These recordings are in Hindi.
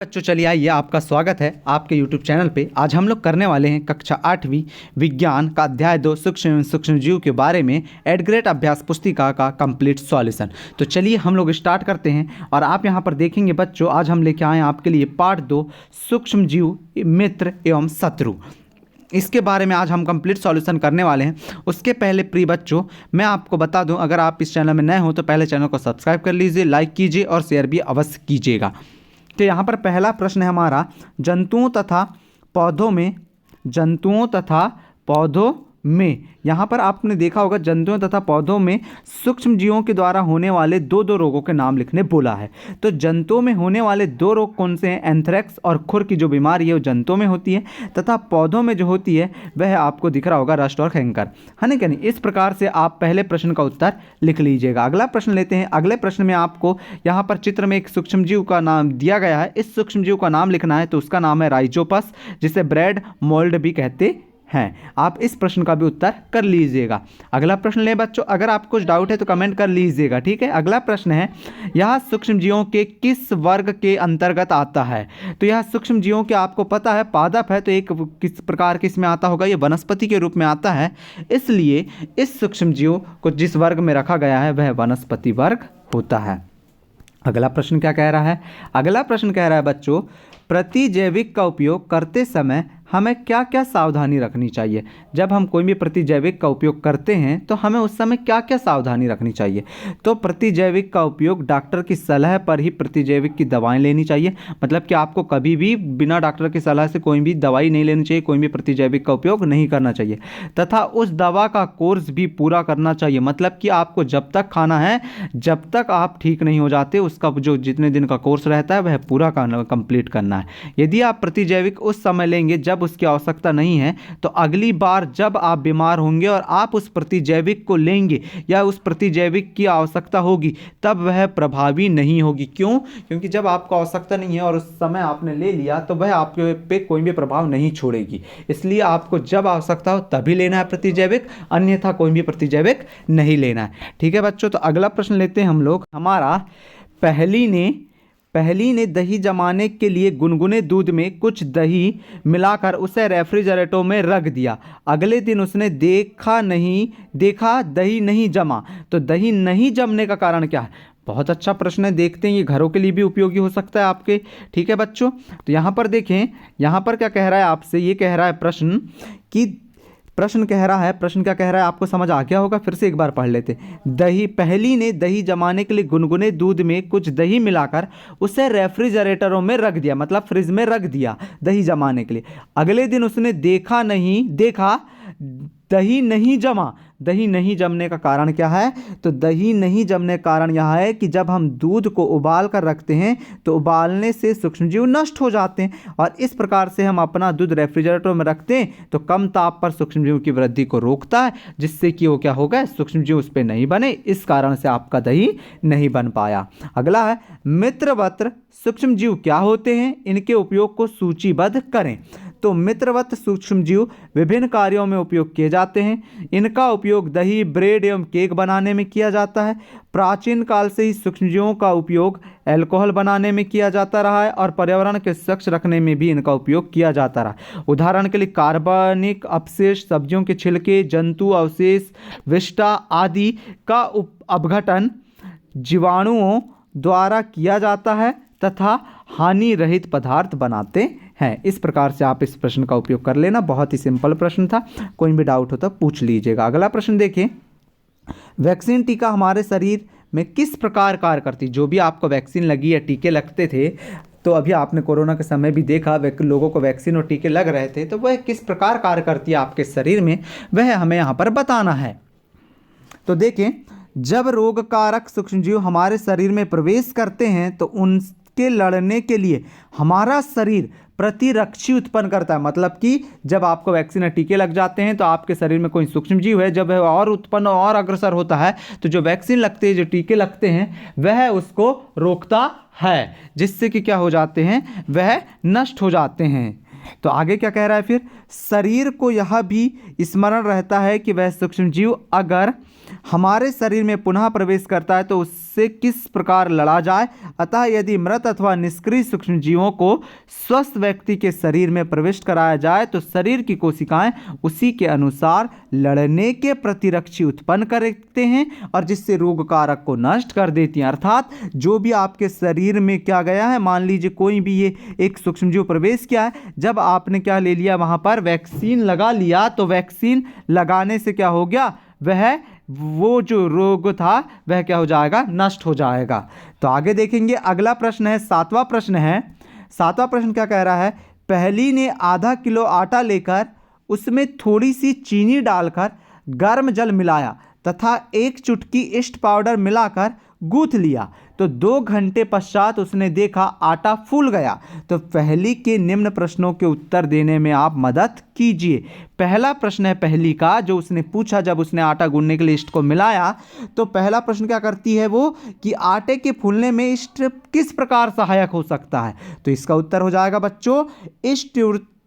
बच्चों चलिए आइए, आपका स्वागत है आपके YouTube चैनल पे। आज हम लोग करने वाले हैं कक्षा 8वीं विज्ञान का अध्याय 2 सूक्ष्म एवं सूक्ष्मजीव के बारे में एड ग्रेड अभ्यास पुस्तिका का कंप्लीट सॉल्यूशन। तो चलिए हम लोग स्टार्ट करते हैं। और आप यहाँ पर देखेंगे बच्चों, आज हम लेके आए हैं आपके लिए पार्ट 2 सूक्ष्मजीव मित्र एवं शत्रु। इसके बारे में आज हम कंप्लीट सॉल्यूशन करने वाले हैं। उसके पहले प्रिय बच्चों, मैं आपको बता दूं, अगर आप इस चैनल में नए हो तो पहले चैनल को सब्सक्राइब कर लीजिए, लाइक कीजिए और शेयर भी अवश्य कीजिएगा। तो यहाँ पर पहला प्रश्न है हमारा, जंतुओं तथा पौधों में यहाँ पर आपने देखा होगा जंतुओं तथा पौधों में सूक्ष्म जीवों के द्वारा होने वाले दो रोगों के नाम लिखने बोला है। तो जंतुओं में होने वाले दो रोग कौन से हैं? एंथ्रेक्स और खुर की जो बीमारी है वो जंतुओं में होती है, तथा पौधों में जो होती है वह आपको दिख रहा होगा रस्ट और कैंकर, है ना क्या नहीं। इस प्रकार से आप पहले प्रश्न का उत्तर लिख लीजिएगा। अगला प्रश्न लेते हैं। अगले प्रश्न में आपको यहाँ पर चित्र में एक सूक्ष्म जीव का नाम दिया गया है। इस सूक्ष्म जीव का नाम लिखना है, तो उसका नाम है राइजोपस, जिसे ब्रेड मोल्ड भी कहते हैं। आप इस प्रश्न का भी उत्तर कर लीजिएगा। अगला प्रश्न ले बच्चों, अगर आपको कुछ डाउट है तो कमेंट कर लीजिएगा, ठीक है। अगला प्रश्न है, यह सूक्ष्म जीवों के किस वर्ग के अंतर्गत आता है? तो यह सूक्ष्म जीवों के आपको पता है पादप है, तो एक किस प्रकार के इसमें आता होगा? ये वनस्पति के रूप में आता है, इसलिए इस सूक्ष्म जीव को जिस वर्ग में रखा गया है वह वनस्पति वर्ग होता है। अगला प्रश्न क्या कह रहा है? अगला प्रश्न कह रहा है बच्चों, प्रतिजैविक का उपयोग करते समय हमें क्या क्या सावधानी रखनी चाहिए? जब हम कोई भी प्रतिजैविक का उपयोग करते हैं तो हमें उस समय क्या क्या सावधानी रखनी चाहिए? तो प्रतिजैविक का उपयोग डॉक्टर की सलाह पर ही प्रतिजैविक की दवाएं लेनी चाहिए। मतलब कि आपको कभी भी बिना डॉक्टर की सलाह से कोई भी दवाई नहीं लेनी चाहिए, कोई भी प्रतिजैविक का उपयोग नहीं करना चाहिए, तथा उस दवा का कोर्स भी पूरा करना चाहिए। मतलब कि आपको जब तक खाना है, जब तक आप ठीक नहीं हो जाते, उसका जो जितने दिन का कोर्स रहता है वह पूरा कंप्लीट करना है। यदि आप प्रतिजैविक उस समय लेंगे जब उसकी आवश्यकता नहीं है, तो अगली बार जब आप बीमार होंगे और आप उस प्रतिजैविक को लेंगे या उस प्रतिजैविक की आवश्यकता होगी, तब वह प्रभावी नहीं होगी। क्यों? क्योंकि जब आपको आवश्यकता नहीं है और उस समय आपने ले लिया तो वह आपके पे कोई भी प्रभाव नहीं छोड़ेगी। इसलिए आपको जब आवश्यकता हो तभी लेना है प्रतिजैविक, अन्यथा कोई भी प्रतिजैविक नहीं लेना है, ठीक है बच्चों। तो अगला प्रश्न लेते हैं हम लोग। हमारा पहली ने दही जमाने के लिए गुनगुने दूध में कुछ दही मिलाकर उसे रेफ्रिजरेटर में रख दिया। अगले दिन उसने देखा दही नहीं जमा। तो दही नहीं जमने का कारण क्या है? बहुत अच्छा प्रश्न है, देखते हैं। ये घरों के लिए भी उपयोगी हो सकता है आपके, ठीक है बच्चों। तो यहाँ पर देखें, यहाँ पर क्या कह रहा है आपसे? ये कह रहा है प्रश्न क्या कह रहा है आपको समझ आ गया होगा। फिर से एक बार पढ़ लेते। पहली ने दही जमाने के लिए गुनगुने दूध में कुछ दही मिलाकर उसे रेफ्रिजरेटरों में रख दिया, मतलब फ्रिज में रख दिया दही जमाने के लिए। अगले दिन उसने देखा दही नहीं जमा। दही नहीं जमने का कारण क्या है? तो दही नहीं जमने का कारण यह है कि जब हम दूध को उबाल कर रखते हैं तो उबालने से सूक्ष्मजीव नष्ट हो जाते हैं, और इस प्रकार से हम अपना दूध रेफ्रिजरेटर में रखते हैं तो कम ताप पर सूक्ष्मजीव की वृद्धि को रोकता है, जिससे कि वो क्या होगा? सूक्ष्मजीव उस पर नहीं बने। इस कारण से आपका दही नहीं बन पाया। अगला है, मित्रवत सूक्ष्मजीव क्या होते हैं? इनके उपयोग को सूचीबद्ध करें। तो मित्रवत सूक्ष्मजीव विभिन्न कार्यों में उपयोग किए जाते हैं। इनका उपयोग दही, ब्रेड एवं केक बनाने में किया जाता है। प्राचीन काल से ही सूक्ष्मजीवों का उपयोग अल्कोहल बनाने में किया जाता रहा है, और पर्यावरण के स्वच्छ रखने में भी इनका उपयोग किया जाता रहा। उदाहरण के लिए कार्बनिक अपशिष्ट, सब्जियों के छिलके, जंतु अवशेष, विष्ठा आदि का अपघटन जीवाणुओं द्वारा किया जाता है तथा हानि रहित पदार्थ बनाते हैं। इस प्रकार से आप इस प्रश्न का उपयोग कर लेना। बहुत ही सिंपल प्रश्न था, कोई भी डाउट हो तो पूछ लीजिएगा। अगला प्रश्न देखिए, वैक्सीन टीका हमारे शरीर में किस प्रकार कार्य करती? जो भी आपको वैक्सीन लगी या टीके लगते थे, तो अभी आपने कोरोना के समय भी देखा लोगों को वैक्सीन और टीके लग रहे थे, तो वह किस प्रकार कार्य करती है आपके शरीर में, वह हमें यहाँ पर बताना है। तो देखें, जब रोगकारक सूक्ष्मजीव हमारे शरीर में प्रवेश करते हैं तो उनके लड़ने के लिए हमारा शरीर प्रतिरक्षी उत्पन्न करता है। मतलब कि जब आपको वैक्सीन या टीके लग जाते हैं तो आपके शरीर में कोई सूक्ष्मजीव है, जब वह और उत्पन्न और अग्रसर होता है तो जो वैक्सीन लगते हैं, जो टीके लगते हैं, वह उसको रोकता है, जिससे कि क्या हो जाते हैं? वह नष्ट हो जाते हैं। तो आगे क्या कह रहा है फिर? शरीर को यह भी स्मरण रहता है कि वह सूक्ष्मजीव अगर हमारे शरीर में पुनः प्रवेश करता है तो उससे से किस प्रकार लड़ा जाए। अतः यदि मृत अथवा निष्क्रिय सूक्ष्म जीवों को स्वस्थ व्यक्ति के शरीर में प्रविष्ट कराया जाए तो शरीर की कोशिकाएं उसी के अनुसार लड़ने के प्रतिरक्षी उत्पन्न करते हैं और जिससे रोग कारक को नष्ट कर देती हैं। अर्थात जो भी आपके शरीर में क्या गया है, मान लीजिए कोई भी ये एक सूक्ष्मजीव प्रवेश किया है, जब आपने क्या ले लिया, वहां पर वैक्सीन लगा लिया, तो वैक्सीन लगाने से क्या हो गया, वह वो जो रोग था वह क्या हो जाएगा, नष्ट हो जाएगा। तो आगे देखेंगे, अगला प्रश्न है, सातवां प्रश्न है। सातवां प्रश्न क्या कह रहा है, पहली ने आधा किलो आटा लेकर उसमें थोड़ी सी चीनी डालकर गर्म जल मिलाया तथा एक चुटकी ईस्ट पाउडर मिलाकर गूंथ लिया, तो 2 घंटे पश्चात उसने देखा आटा फूल गया। तो पहली के निम्न प्रश्नों के उत्तर देने में आप मदद कीजिए। पहला प्रश्न है पहली का, जो उसने पूछा जब उसने आटा गूंथने के लिए ईस्ट को मिलाया, तो पहला प्रश्न क्या करती है वो, कि आटे के फूलने में ईस्ट किस प्रकार सहायक हो सकता है। तो इसका उत्तर हो जाएगा बच्चों, ईस्ट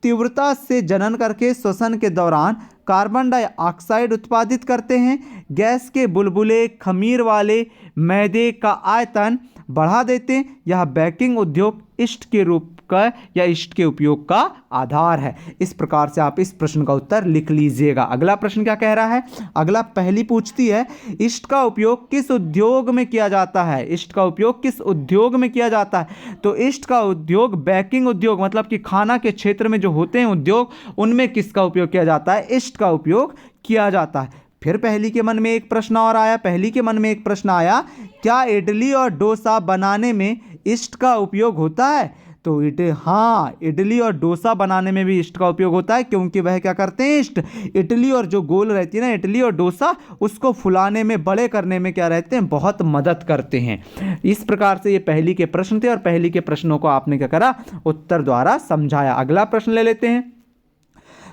तीव्रता से जनन करके श्वसन के दौरान कार्बन डाइऑक्साइड उत्पादित करते हैं। गैस के बुलबुले खमीर वाले मैदे का आयतन बढ़ा देते हैं। यह बेकिंग उद्योग ईस्ट के रूप का या ईस्ट के उपयोग का आधार है। इस प्रकार से आप इस प्रश्न का उत्तर लिख लीजिएगा। अगला प्रश्न क्या कह रहा है, अगला पहली पूछती है, ईस्ट का उपयोग किस उद्योग में किया जाता है। ईस्ट का उपयोग किस उद्योग में किया जाता है। तो ईस्ट का उद्योग बेकिंग उद्योग, मतलब कि खाना के क्षेत्र में जो होते हैं उद्योग, उनमें किसका उपयोग किया जाता है, ईस्ट का उपयोग किया जाता है। फिर पहली के मन में एक प्रश्न और आया, पहली के मन में एक प्रश्न आया, क्या इडली और डोसा बनाने में ईस्ट का उपयोग होता है। तो हाँ, इडली और डोसा बनाने में भी ईस्ट का उपयोग होता है, क्योंकि वह क्या करते हैं, ईस्ट इडली और जो गोल रहती है ना इडली और डोसा, उसको फुलाने में, बड़े करने में क्या रहते हैं, बहुत मदद करते हैं। इस प्रकार से ये पहली के प्रश्न थे और पहली के प्रश्नों को आपने क्या करा, उत्तर द्वारा समझाया। अगला प्रश्न ले लेते हैं,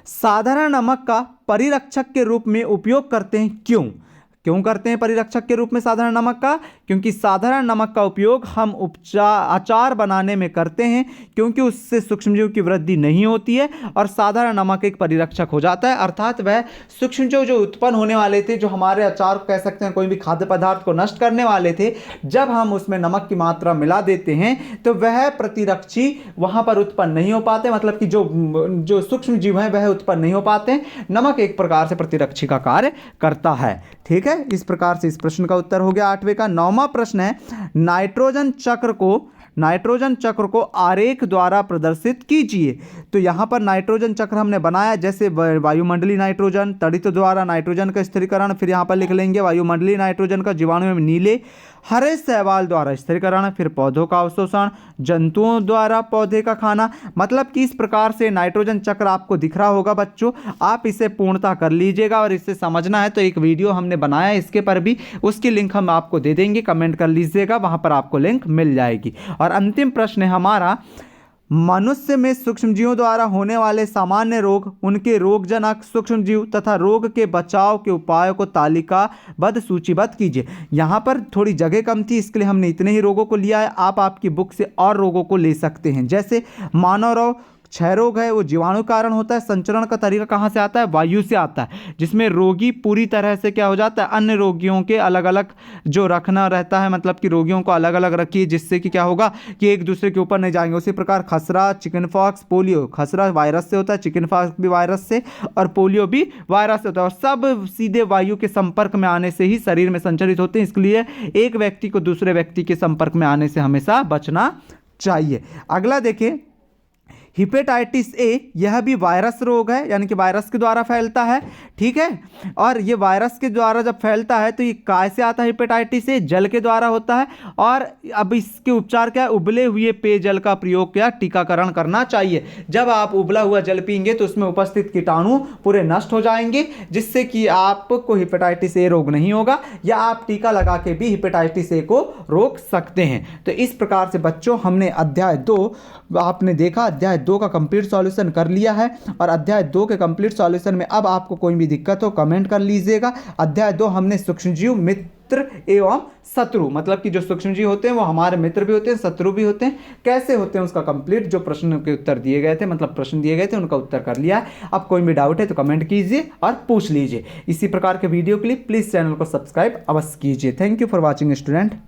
साधारण नमक का परिरक्षक के रूप में उपयोग करते हैं, क्यों करते हैं परिरक्षक के रूप में साधारण नमक का। क्योंकि साधारण नमक का उपयोग हम अचार बनाने में करते हैं, क्योंकि उससे सूक्ष्मजीव की वृद्धि नहीं होती है और साधारण नमक एक परिरक्षक हो जाता है। अर्थात वह सूक्ष्मजीव जो उत्पन्न होने वाले थे, जो हमारे अचार कह सकते हैं, कोई भी खाद्य पदार्थ को नष्ट करने वाले थे, जब हम उसमें नमक की मात्रा मिला देते हैं तो वह प्रतिरक्षी वहां पर उत्पन्न नहीं हो पाते, मतलब कि जो सूक्ष्मजीव हैं वह उत्पन्न नहीं हो पाते। नमक एक प्रकार से प्रतिरक्षी का कार्य करता है। ठीक है, इस प्रकार से इस प्रश्न का उत्तर हो गया 8वें का। 9वां प्रश्न है, नाइट्रोजन चक्र को आरेख द्वारा प्रदर्शित कीजिए। तो यहां पर नाइट्रोजन चक्र हमने बनाया, जैसे वायुमंडलीय नाइट्रोजन, तड़ित द्वारा नाइट्रोजन का स्थिरीकरण, फिर यहां पर लिख लेंगे वायुमंडलीय नाइट्रोजन का जीवाणु में नीले हरे शैवाल द्वारा स्थिरीकरण, फिर पौधों का अवशोषण, जंतुओं द्वारा पौधे का खाना। मतलब कि इस प्रकार से नाइट्रोजन चक्र आपको दिख रहा होगा बच्चों, आप इसे पूर्णता कर लीजिएगा और इसे समझना है तो एक वीडियो हमने बनाया है इसके पर भी, उसकी लिंक हम आपको दे देंगे, कमेंट कर लीजिएगा, वहां पर आपको लिंक मिल जाएगी। और अंतिम प्रश्न है हमारा, मनुष्य में सूक्ष्मजीवों द्वारा होने वाले सामान्य रोग, उनके रोगजनक सूक्ष्मजीव तथा रोग के बचाव के उपायों को तालिकाबद्ध सूचीबद्ध कीजिए। यहाँ पर थोड़ी जगह कम थी, इसके लिए हमने इतने ही रोगों को लिया है। आप आपकी बुक से और रोगों को ले सकते हैं, जैसे मानव रोग, क्षय रोग है, वो जीवाणु कारण होता है। संचरण का तरीका कहाँ से आता है, वायु से आता है, जिसमें रोगी पूरी तरह से क्या हो जाता है, अन्य रोगियों के अलग अलग जो रखना रहता है, मतलब कि रोगियों को अलग अलग रखिए, जिससे कि क्या होगा कि एक दूसरे के ऊपर नहीं जाएंगे। उसी प्रकार खसरा, चिकन पॉक्स, पोलियो, खसरा वायरस से होता है, चिकन पॉक्स भी वायरस से और पोलियो भी वायरस से होता है, और सब सीधे वायु के संपर्क में आने से ही शरीर में संचरित होते हैं। इसलिए एक व्यक्ति को दूसरे व्यक्ति के संपर्क में आने से हमेशा बचना चाहिए। अगला देखिए, हिपेटाइटिस ए, यह भी वायरस रोग है, यानी कि वायरस के द्वारा फैलता है। ठीक है, और ये वायरस के द्वारा जब फैलता है तो ये काय से आता है, हिपेटाइटिस ए जल के द्वारा होता है। और अब इसके उपचार क्या है, उबले हुए पेयजल का प्रयोग क्या, टीकाकरण करना चाहिए। जब आप उबला हुआ जल पीएंगे तो उसमें उपस्थित कीटाणु पूरे नष्ट हो जाएंगे, जिससे कि आपको हिपेटाइटिस ए रोग नहीं होगा, या आप टीका लगा के भी हिपेटाइटिस ए को रोक सकते हैं। तो इस प्रकार से बच्चों हमने अध्याय 2 आपने देखा, अध्याय 2 का कंप्लीट सॉल्यूशन कर लिया है। और अध्याय 2 के कंप्लीट सॉल्यूशन में अब आपको कोई भी दिक्कत हो कमेंट कर लीजिएगा। अध्याय 2 हमने सूक्ष्मजीव, मित्र एवं शत्रु, मतलब कि जो सूक्ष्मजीव होते हैं वो हमारे मित्र भी होते हैं, शत्रु भी होते हैं, कैसे होते हैं उसका कंप्लीट जो प्रश्न के उत्तर दिए गए थे, मतलब प्रश्न दिए गए थे उनका उत्तर कर लिया है। अब कोई भी डाउट है तो कमेंट कीजिए और पूछ लीजिए। इसी प्रकार के वीडियो के लिए प्लीज चैनल को सब्सक्राइब अवश्य कीजिए। Thank you for watching student.